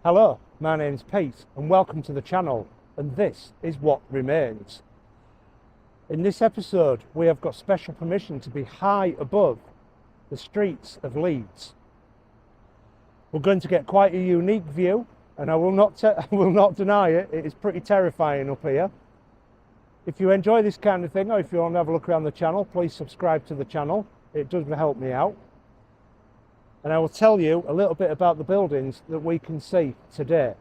Hello, my name's Pete and welcome to the channel, and this is What Remains. In this episode we have got special permission to be high above the streets of Leeds. We're going to get quite a unique view, and I will not deny it, it is pretty terrifying up here. If you enjoy this kind of thing, or if you want to have a look around the channel, please subscribe to the channel, it does help me out. And I will tell you a little bit about the buildings that we can see today.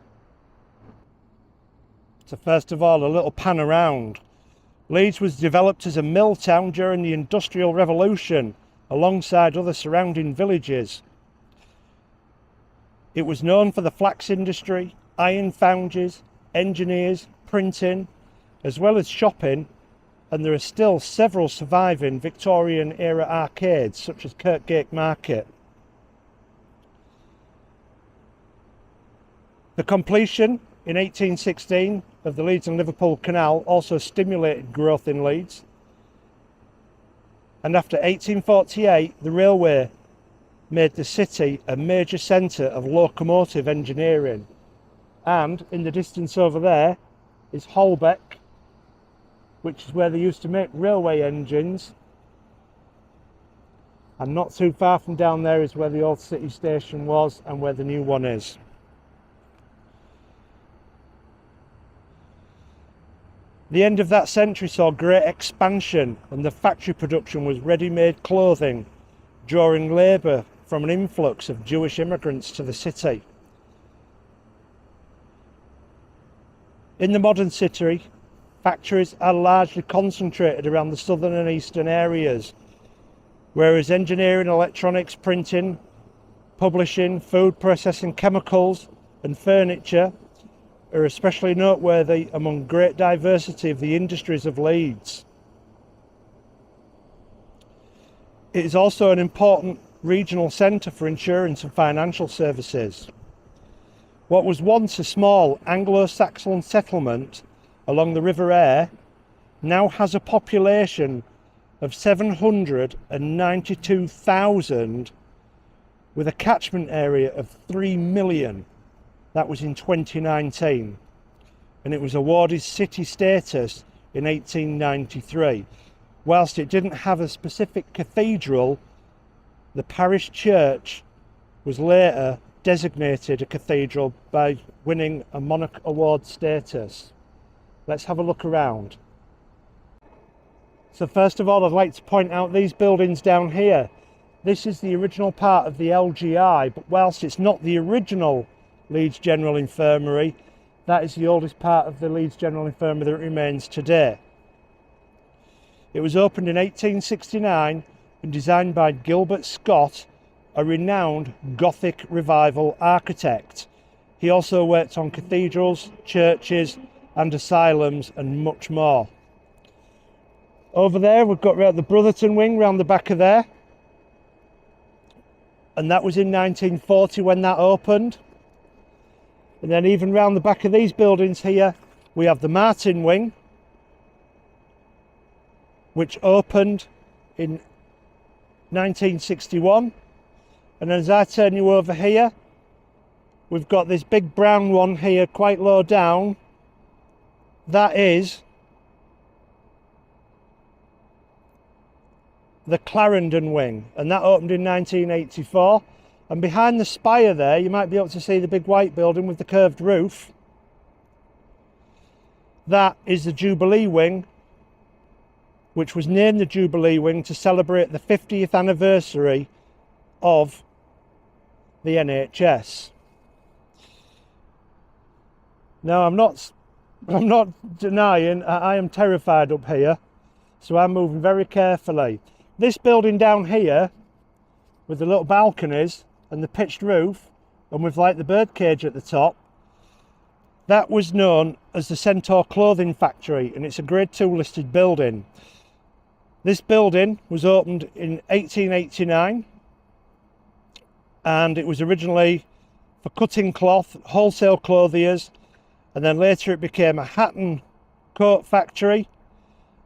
So first of all, a little pan around. Leeds was developed as a mill town during the Industrial Revolution, alongside other surrounding villages. It was known for the flax industry, iron foundries, engineers, printing, as well as shopping, and there are still several surviving Victorian era arcades such as Kirkgate Market. The completion in 1816 of the Leeds and Liverpool Canal also stimulated growth in Leeds. And after 1848, the railway made the city a major centre of locomotive engineering. And in the distance over there is Holbeck, which is where they used to make railway engines. And not too far from down there is where the old city station was and where the new one is. The end of that century saw great expansion, and the factory production was ready-made clothing, drawing labour from an influx of Jewish immigrants to the city. In the modern city, factories are largely concentrated around the southern and eastern areas, whereas engineering, electronics, printing, publishing, food processing, chemicals and furniture are especially noteworthy among great diversity of the industries of Leeds. It is also an important regional centre for insurance and financial services. What was once a small Anglo-Saxon settlement along the River Aire now has a population of 792,000 with a catchment area of 3 million. That was in 2019, and it was awarded city status in 1893. Whilst it didn't have a specific cathedral, the parish church was later designated a cathedral by winning a Monarch Award status. Let's have a look around. So first of all, I'd like to point out these buildings down here. This is the original part of the LGI, but whilst it's not the original Leeds General Infirmary, that is the oldest part of the Leeds General Infirmary that remains today. It was opened in 1869 and designed by Gilbert Scott, a renowned Gothic revival architect. He also worked on cathedrals, churches and asylums and much more. Over there we've got the Brotherton wing round the back of there, and that was in 1940 when that opened. And then even round the back of these buildings here, we have the Martin wing, which opened in 1961. And as I turn you over here, we've got this big brown one here quite low down. That is the Clarendon wing, and that opened in 1984. And behind the spire there, you might be able to see the big white building with the curved roof. That is the Jubilee wing, which was named the Jubilee wing to celebrate the 50th anniversary of the NHS. Now, I'm not denying I am terrified up here, so I'm moving very carefully. This building down here, with the little balconies and the pitched roof, and with like the bird cage at the top, that was known as the Centaur Clothing Factory, and it's a Grade 2 listed building. This building was opened in 1889, and it was originally for cutting cloth, wholesale clothiers, and then later it became a hat and coat factory,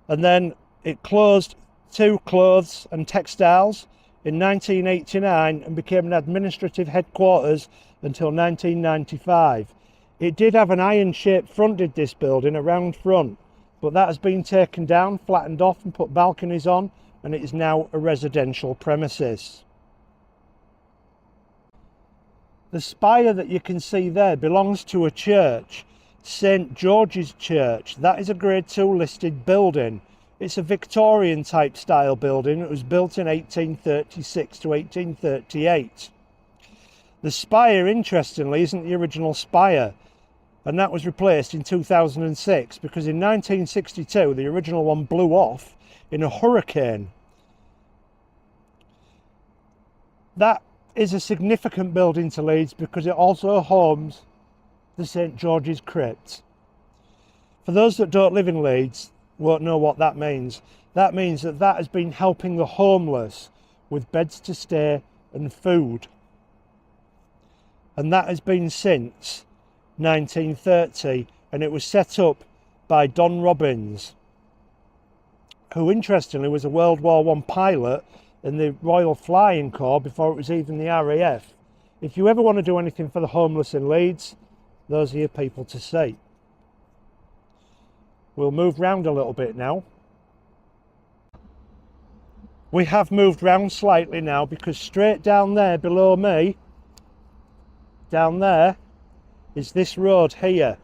and then it closed to clothes and textiles in 1989 and became an administrative headquarters until 1995. It did have an iron-shaped fronted, this building, a round front, but that has been taken down, flattened off and put balconies on, and it is now a residential premises. The spire that you can see there belongs to a church, St George's Church. That is a Grade 2 listed building. It's a Victorian type style building. It was built in 1836 to 1838. The spire, interestingly, isn't the original spire, and that was replaced in 2006 because in 1962 the original one blew off in a hurricane. That is a significant building to Leeds because it also homes the St George's Crypt. For those that don't live in Leeds, won't know what that means. That means that has been helping the homeless with beds to stay and food. And that has been since 1930, and it was set up by Don Robbins, who interestingly was a World War I pilot in the Royal Flying Corps before it was even the RAF. If you ever want to do anything for the homeless in Leeds, those are your people to see. We'll move round a little bit now. We have moved round slightly now because straight down there below me, down there, is this road here.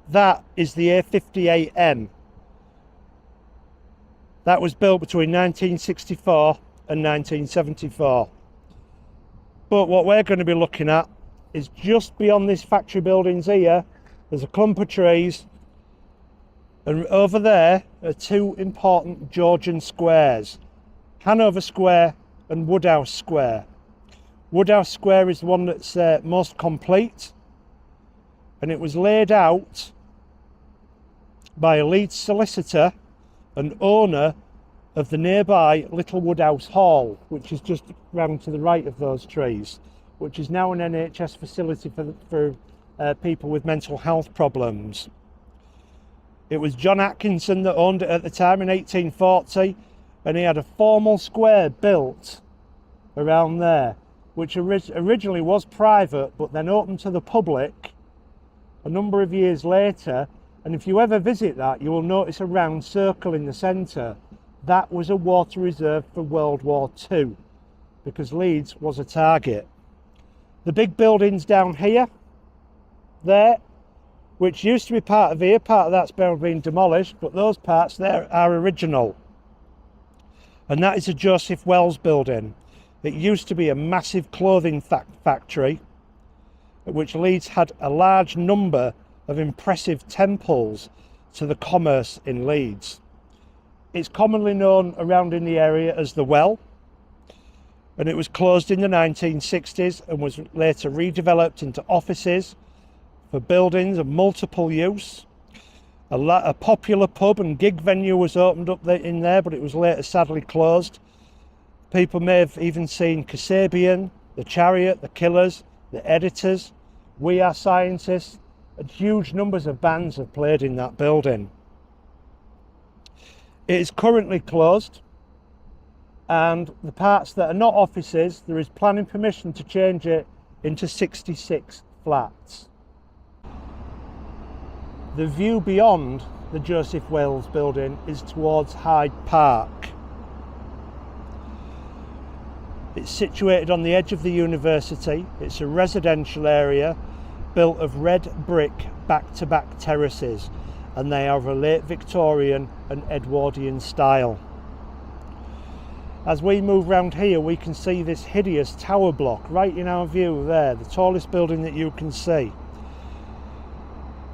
That is the A58M. That was built between 1964 and 1974. But what we're going to be looking at is just beyond this factory buildings here, there's a clump of trees, and over there are two important Georgian squares, Hanover Square and Woodhouse Square. Woodhouse Square is the one that's most complete, and it was laid out by a Leeds solicitor and owner of the nearby Little Woodhouse Hall, which is just round to the right of those trees, which is now an NHS facility for people with mental health problems. It was John Atkinson that owned it at the time in 1840, and he had a formal square built around there, which originally was private but then opened to the public a number of years later. And if you ever visit that, you will notice a round circle in the centre. That was a water reserve for World War II, because Leeds was a target. The big buildings down here, there, which used to be part of here, part of that's been demolished, but those parts there are original. And that is a Joseph Wells building. It used to be a massive clothing factory, at which Leeds had a large number of impressive temples to the commerce in Leeds. It's commonly known around in the area as the Well, and it was closed in the 1960s and was later redeveloped into offices for buildings of multiple use. A popular pub and gig venue was opened up in there, but it was later sadly closed. People may have even seen Kasabian, The Chariot, The Killers, The Editors, We Are Scientists, and huge numbers of bands have played in that building. It is currently closed, and the parts that are not offices, there is planning permission to change it into 66 flats. The view beyond the Joseph Wells building is towards Hyde Park. It's situated on the edge of the university. It's a residential area built of red brick back-to-back terraces, and they are of a late Victorian and Edwardian style. As we move round here, we can see this hideous tower block right in our view there, the tallest building that you can see.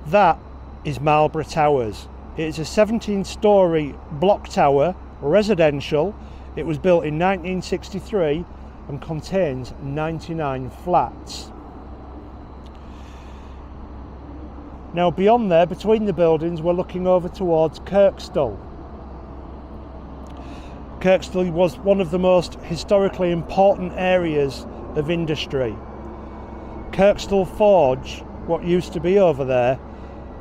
That is Marlborough Towers. It is a 17-storey block tower, residential. It was built in 1963 and contains 99 flats. Now beyond there, between the buildings, we're looking over towards Kirkstall. Kirkstall was one of the most historically important areas of industry. Kirkstall Forge, what used to be over there,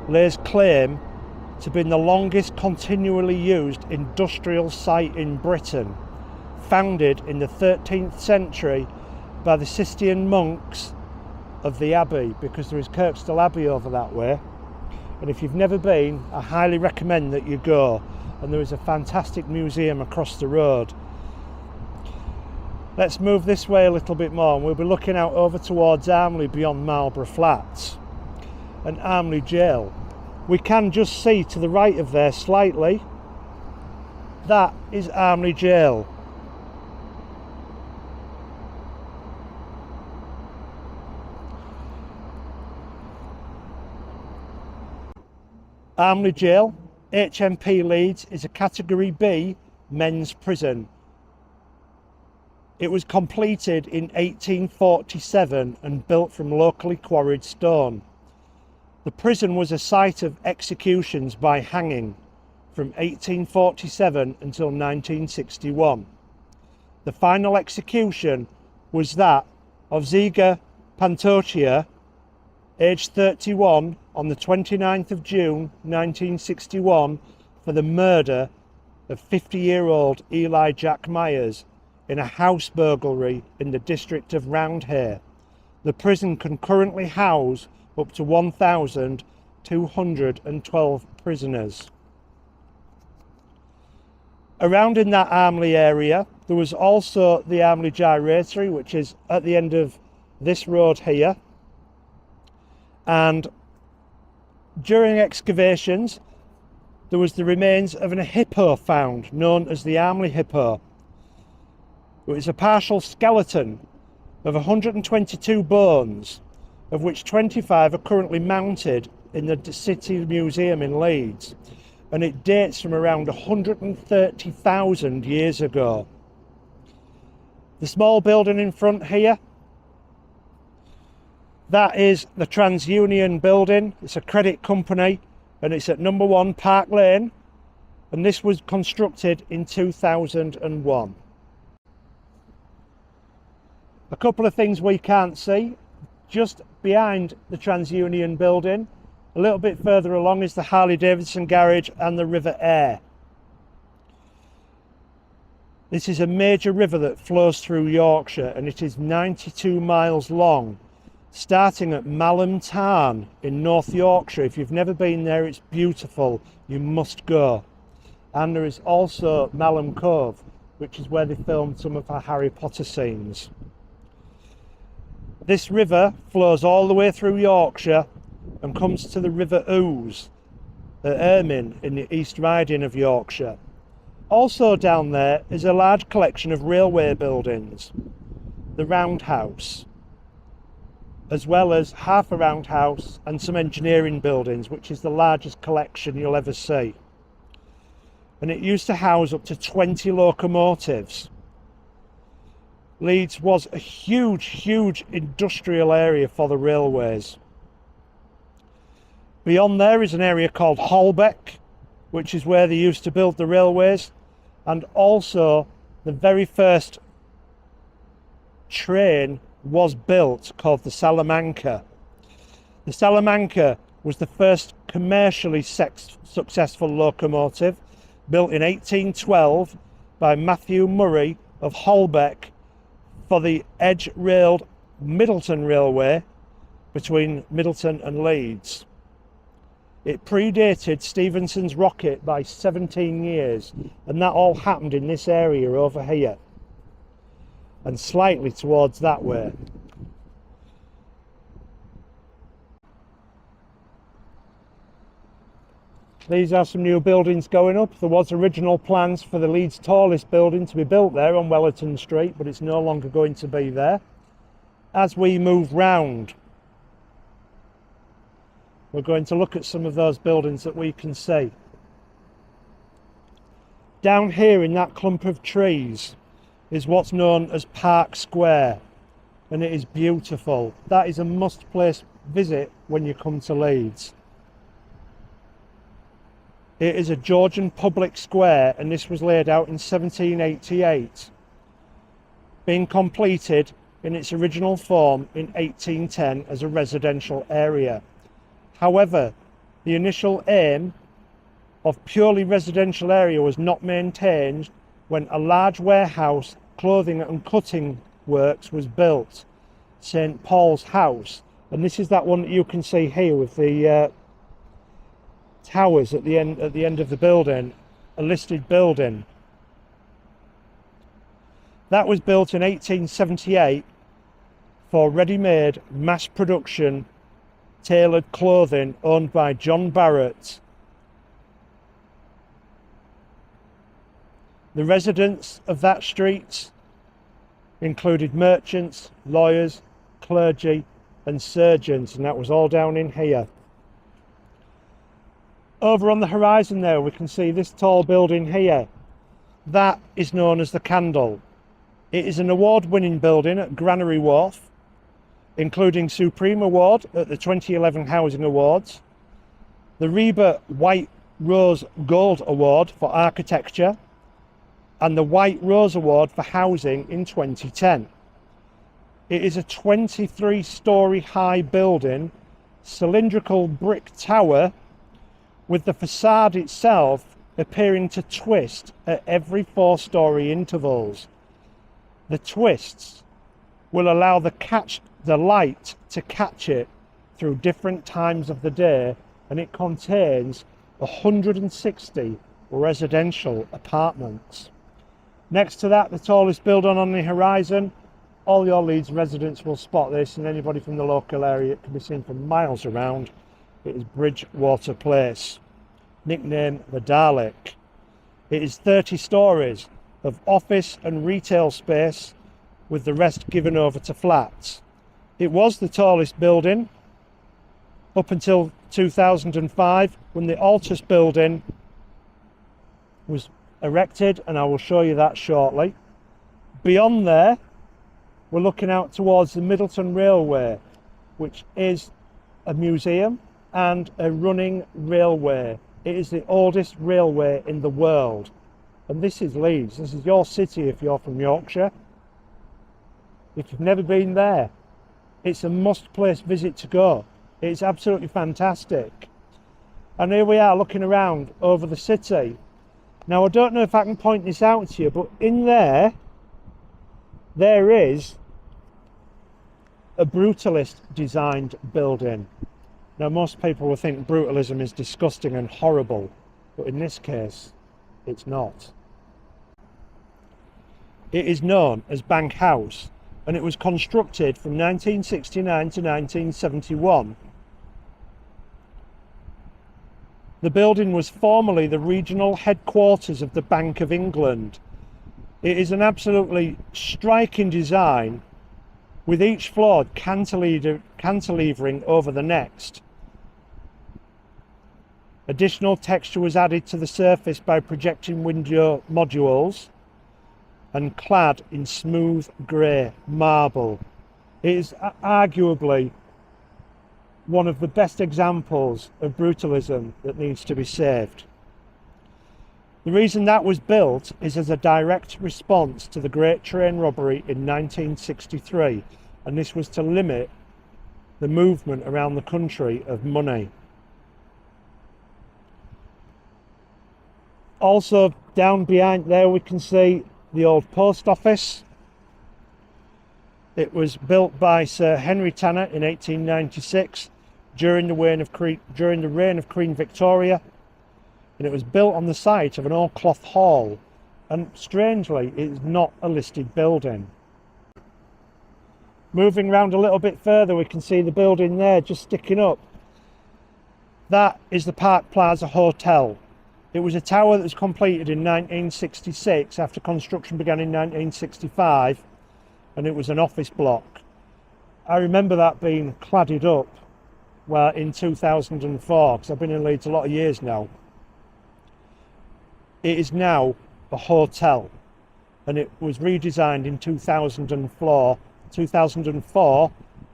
lays claim to being the longest continually used industrial site in Britain, founded in the 13th century by the Cistercian monks of the Abbey, because there is Kirkstall Abbey over that way. And if you've never been, I highly recommend that you go. And there is a fantastic museum across the road. Let's move this way a little bit more, and we'll be looking out over towards Armley beyond Marlborough Flats and Armley Jail. We can just see to the right of there slightly, that is Armley Jail. Armley Jail, HMP Leeds, is a Category B men's prison. It was completed in 1847 and built from locally quarried stone. The prison was a site of executions by hanging from 1847 until 1961. The final execution was that of Ziga Pantochia, aged 31, on the 29th of June 1961 for the murder of 50-year-old Eli Jack Myers in a house burglary in the district of Roundhay. The prison can currently house up to 1,212 prisoners. Around in that Armley area, there was also the Armley Gyratory, which is at the end of this road here. And during excavations, there was the remains of a hippo found, known as the Armley hippo. It was a partial skeleton of 122 bones, of which 25 are currently mounted in the City Museum in Leeds, and it dates from around 130,000 years ago. The small building in front here, that is the TransUnion building. It's a credit company, and it's at number 1 Park Lane, and this was constructed in 2001. A couple of things we can't see. Just behind the TransUnion building, a little bit further along, is the Harley Davidson garage and the River Aire. This is a major river that flows through Yorkshire, and it is 92 miles long, starting at Malham Tarn in North Yorkshire. If you've never been there, it's beautiful. You must go. And there is also Malham Cove, which is where they filmed some of our Harry Potter scenes. This river flows all the way through Yorkshire and comes to the River Ouse at Ermine in the East Riding of Yorkshire. Also down there is a large collection of railway buildings, the Roundhouse, as well as half a roundhouse and some engineering buildings, which is the largest collection you'll ever see. And it used to house up to 20 locomotives. Leeds was a huge industrial area for the railways. Beyond there is an area called Holbeck, which is where they used to build the railways, and also the very first train was built, called the Salamanca. The Salamanca was the first commercially successful locomotive, built in 1812 by Matthew Murray of Holbeck for the edge-railed Middleton Railway between Middleton and Leeds. It predated Stephenson's rocket by 17 years, and that all happened in this area over here and slightly towards that way. These are some new buildings going up. There was original plans for the Leeds' tallest building to be built there on Wellerton Street, but it's no longer going to be there. As we move round, we're going to look at some of those buildings that we can see. Down here in that clump of trees is what's known as Park Square, and it is beautiful. That is a must-place visit when you come to Leeds. It is a Georgian public square, and this was laid out in 1788, being completed in its original form in 1810 as a residential area. However, the initial aim of purely residential area was not maintained when a large warehouse, clothing and cutting works was built, St Paul's House. And this is that one that you can see here with the towers at the end of the building, a listed building. That was built in 1878 for ready-made mass production tailored clothing owned by John Barrett. The residents of that street included merchants, lawyers, clergy and surgeons, and that was all down in here. Over on the horizon there we can see this tall building here. That is known as the Candle. It is an award-winning building at Granary Wharf, including Supreme Award at the 2011 Housing Awards, the River White Rose Gold Award for Architecture, and the White Rose Award for Housing in 2010. It is a 23-storey high building, cylindrical brick tower, with the facade itself appearing to twist at every 4-storey intervals. The twists will allow the light to catch it through different times of the day, and it contains 160 residential apartments. Next to that, the tallest building on the horizon. All your Leeds residents will spot this, and anybody from the local area, it can be seen for miles around. It is Bridgewater Place, nicknamed the Dalek. It is 30 stories of office and retail space, with the rest given over to flats. It was the tallest building up until 2005, when the Altus building was erected, and I will show you that shortly. Beyond there, we're looking out towards the Middleton Railway, which is a museum and a running railway. It is the oldest railway in the world. And this is Leeds. This is your city if you're from Yorkshire. If you've never been there, it's a must-place visit to go. It's absolutely fantastic. And here we are looking around over the city. Now, I don't know if I can point this out to you, but in there is a brutalist designed building. Now, most people will think brutalism is disgusting and horrible, but in this case, it's not. It is known as Bank House, and it was constructed from 1969 to 1971. The building was formerly the regional headquarters of the Bank of England. It is an absolutely striking design, with each floor cantilevering over the next. Additional texture was added to the surface by projecting window modules and clad in smooth grey marble. It is arguably one of the best examples of brutalism that needs to be saved. The reason that was built is as a direct response to the Great Train Robbery in 1963, and this was to limit the movement around the country of money. Also, down behind there we can see the old post office. It was built by Sir Henry Tanner in 1896 during the reign of Queen Victoria, and it was built on the site of an oilcloth hall, and strangely it is not a listed building. Moving round a little bit further, we can see the building there just sticking up. That is the Park Plaza Hotel. It was a tower that was completed in 1966 after construction began in 1965, and it was an office block. I remember that being cladded up in 2004, because I've been in Leeds a lot of years now. It is now a hotel, and it was redesigned in 2004,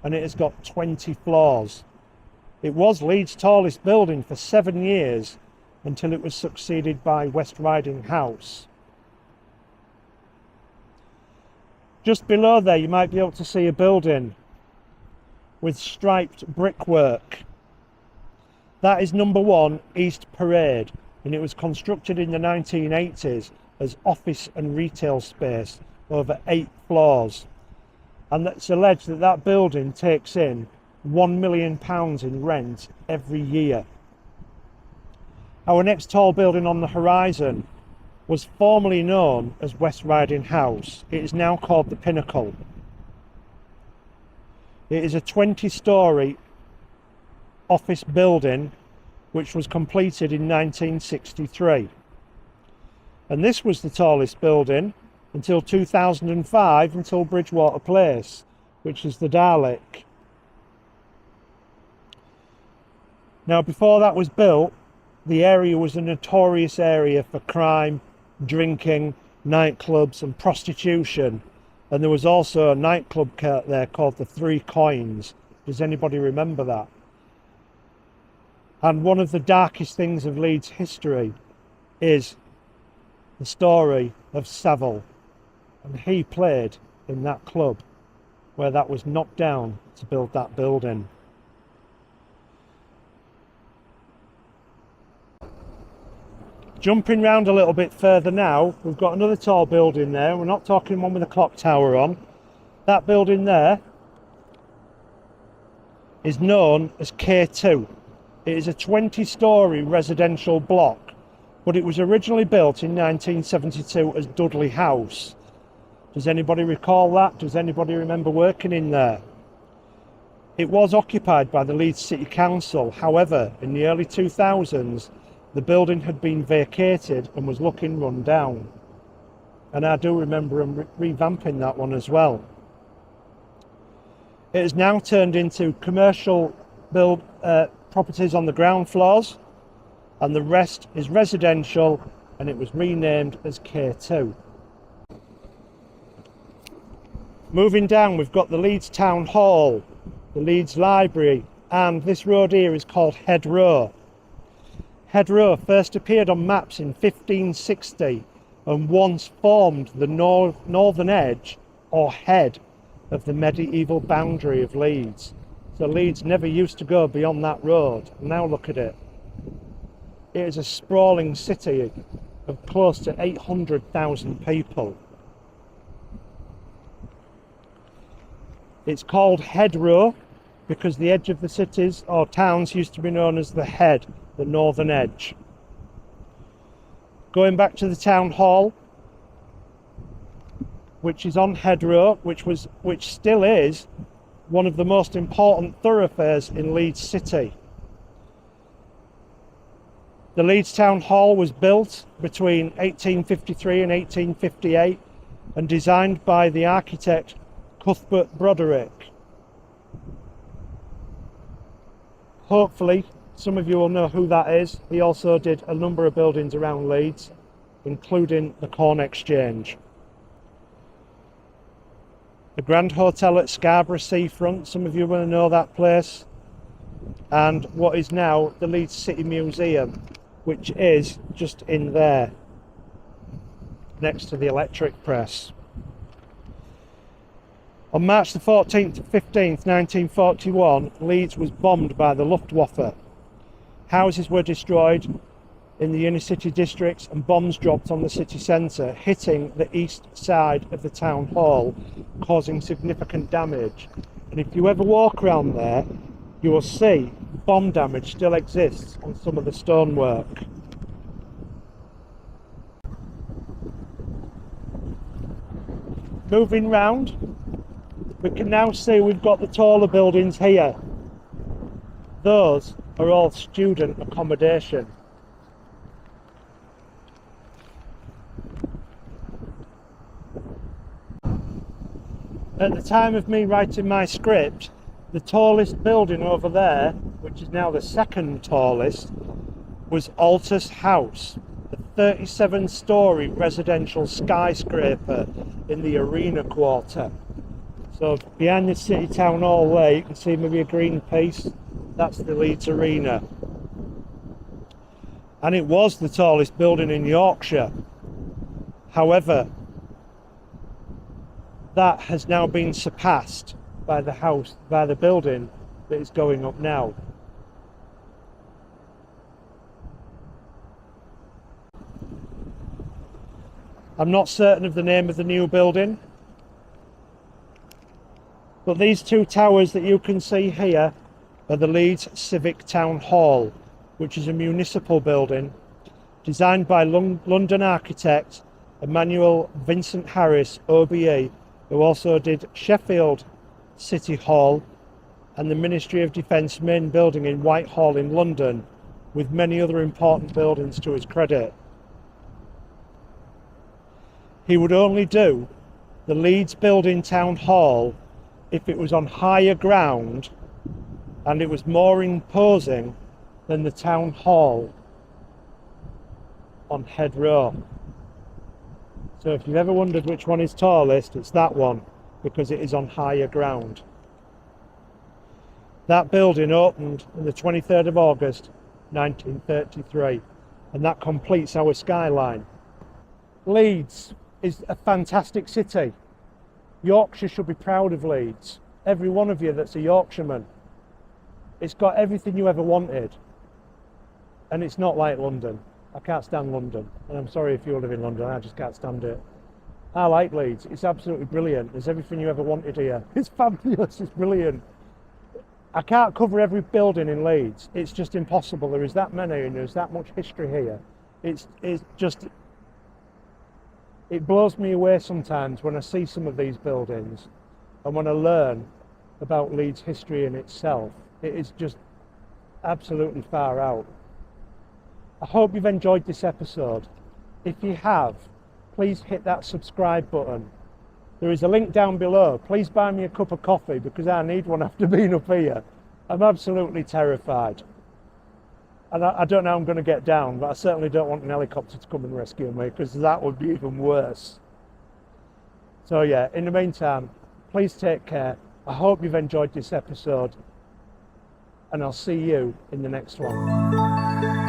and it has got 20 floors. It was Leeds' tallest building for 7 years, until it was succeeded by West Riding House. Just below there you might be able to see a building with striped brickwork. That is number 1 East Parade, and it was constructed in the 1980s as office and retail space over 8 floors. And it's alleged that that building takes in £1 million in rent every year. Our next tall building on the horizon was formerly known as West Riding House. It is now called the Pinnacle. It is a 20-storey office building which was completed in 1963. And this was the tallest building until 2005, until Bridgewater Place, which is the Dalek. Now, before that was built, the area was a notorious area for crime, drinking, nightclubs and prostitution. And there was also a nightclub there called the Three Coins. Does anybody remember that? And one of the darkest things of Leeds history is the story of Savile. And he played in that club where that was knocked down to build that building. Jumping round a little bit further now, we've got another tall building there. We're not talking one with a clock tower on. That building there is known as K2. It is a 20-storey residential block, but it was originally built in 1972 as Dudley House. Does anybody recall that? Does anybody remember working in there? It was occupied by the Leeds City Council. However, in the early 2000s, the building had been vacated and was looking run down. And I do remember them revamping that one as well. It has now turned into commercial properties on the ground floors, and the rest is residential, and it was renamed as K2. Moving down, we've got the Leeds Town Hall, the Leeds Library, and this road here is called Head Row. Head Row first appeared on maps in 1560 and once formed the northern edge or head of the medieval boundary of Leeds. So Leeds never used to go beyond that road. Now look at it. It is a sprawling city of close to 800,000 people. It's called Head Row because the edge of the cities or towns used to be known as the head, the northern edge. Going back to the town hall, which is on Head Row, which still is one of the most important thoroughfares in Leeds City. The Leeds Town Hall was built between 1853 and 1858 and designed by the architect Cuthbert Broderick. Hopefully some of you will know who that is. He also did a number of buildings around Leeds, including the Corn Exchange. The Grand Hotel at Scarborough Seafront, some of you will know that place. And what is now the Leeds City Museum, which is just in there, next to the electric press. On March the 14th to 15th, 1941, Leeds was bombed by the Luftwaffe. Houses were destroyed in the inner city districts and bombs dropped on the city centre, hitting the east side of the town hall, causing significant damage. And if you ever walk around there, you will see bomb damage still exists on some of the stonework. Moving round, we can now see we've got the taller buildings here. Those are all student accommodation. At the time of me writing my script, the tallest building over there, which is now the second tallest, was Altus House, the 37-storey residential skyscraper in the Arena Quarter. So behind the City Town Hall there, you can see maybe a green piece. That's the Leeds Arena. And it was the tallest building in Yorkshire. However, that has now been surpassed by the building that is going up now. I'm not certain of the name of the new building, but these two towers that you can see here are the Leeds Civic Town Hall, which is a municipal building designed by London architect Emmanuel Vincent Harris, OBE, who also did Sheffield City Hall and the Ministry of Defence main building in Whitehall in London, with many other important buildings to his credit. He would only do the Leeds Building Town Hall if it was on higher ground and it was more imposing than the Town Hall on Head Row. So if you've ever wondered which one is tallest, it's that one, because it is on higher ground. That building opened on the 23rd of August 1933, and that completes our skyline. Leeds is a fantastic city. Yorkshire should be proud of Leeds. Every one of you that's a Yorkshireman. It's got everything you ever wanted. And it's not like London. I can't stand London. And I'm sorry if you live in London, I just can't stand it. I like Leeds. It's absolutely brilliant. There's everything you ever wanted here. It's fabulous. It's brilliant. I can't cover every building in Leeds. It's just impossible. There is that many and there's that much history here. It blows me away sometimes when I see some of these buildings and when I learn about Leeds history in itself. It is just absolutely far out. I hope you've enjoyed this episode. If you have, please hit that subscribe button. There is a link down below. Please buy me a cup of coffee because I need one after being up here. I'm absolutely terrified. And I don't know how I'm going to get down, but I certainly don't want an helicopter to come and rescue me because that would be even worse. So yeah, in the meantime, please take care. I hope you've enjoyed this episode and I'll see you in the next one.